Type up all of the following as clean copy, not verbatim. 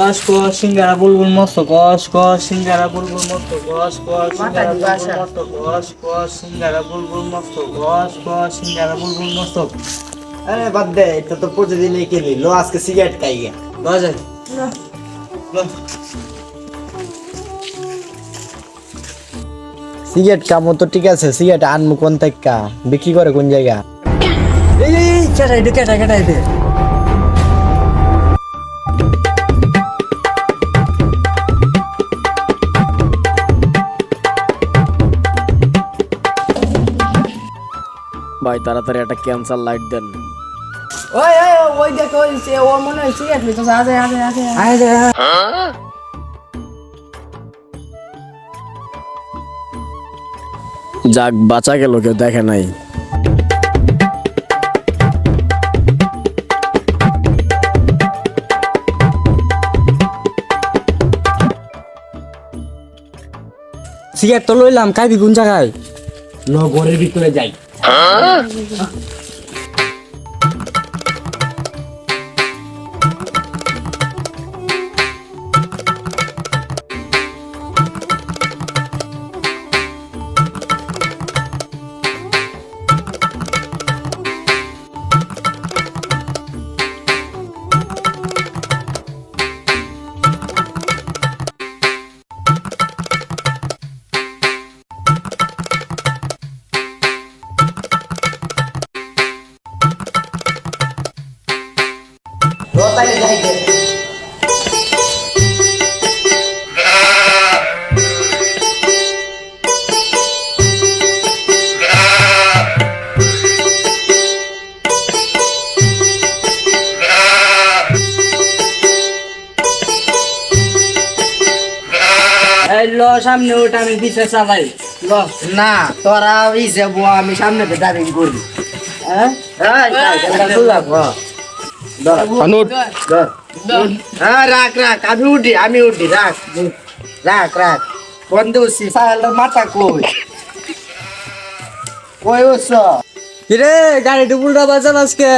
কস কস সিঙ্গারা বুলবুল মস্ত কস কস সিঙ্গারা বুলবুল মস্ত কস কস সিঙ্গারা বুলবুল মস্ত কস কস সিঙ্গারা বুলবুল মস্ত কস কস সিঙ্গারা বুলবুল মস্ত। আরে বাদ দে, এটা তো প্রতিদিনই কিনি। লো আজকে সিগারেট খাই গে। লো যাই লো। সিগারেট কামো তো ঠিক আছে, সিগারেট আনমু কোন থেকে, বিক্রি করে কোন জায়গা? এই কেটাই দে কেটাই দে। ভাই তাড়াতাড়ি একটা ক্যান্সার লাইট দেন। ওই ওই ওই দেখ ওই ও মনে হয় সিগারেট নিতেছে। আজে আজে আজে আরে যাক বাঁচা গেল, কেউ দেখে নাই। সিগারেট তো লইলাম, খাইবি কোন জায়গায়? লো ঘরের ভিতরে যাই। লো তাইলে যাই গে। এই লো সামনে ওটা আমি পিছে চালাই লো। না তোরা ইসে বুয়া, আমি সামনে ড্রাইভিং করি। হ্যাঁ হ্যাঁ রাখ রাখ, আমি উঠি রাখ রাখ রাখ। বন্ধু সাইকেলটার মাথা কই কই উঠছ? কিরে গাড়িটা উল্টা বাজান আজকে?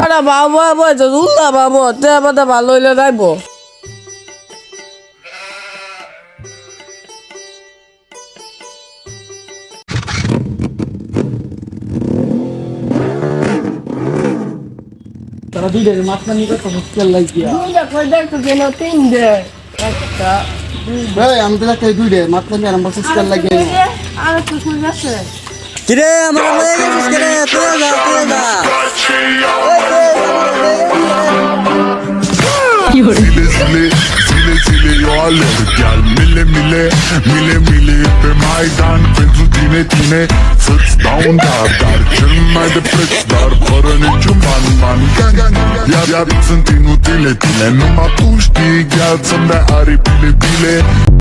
আরে বাবা বলছে উল্লা বাবু তে বাদা ভালো হইলে যাইবো। তারা দুইটা মাথা নিয়ে কত মুশকিল লাগিয়া। দুইটা কই দেখতো কেন তিন দে একটা ভাই আমি তো একটা দুইটা মাথা নিয়ে আরম্ভ মুশকিল লাগিয়া। আর একটু কই আছে কিরে আমার লয়ে গেছিস কিরে? তুই যা Zile zile eu alerg chiar mile mile mile mile pe Maidan pentru tine să-ți dau un dar cel mai de preț, dar fără niciun ban iar sunt inutile tine, numai tu știi gheață-mi de aripile bile.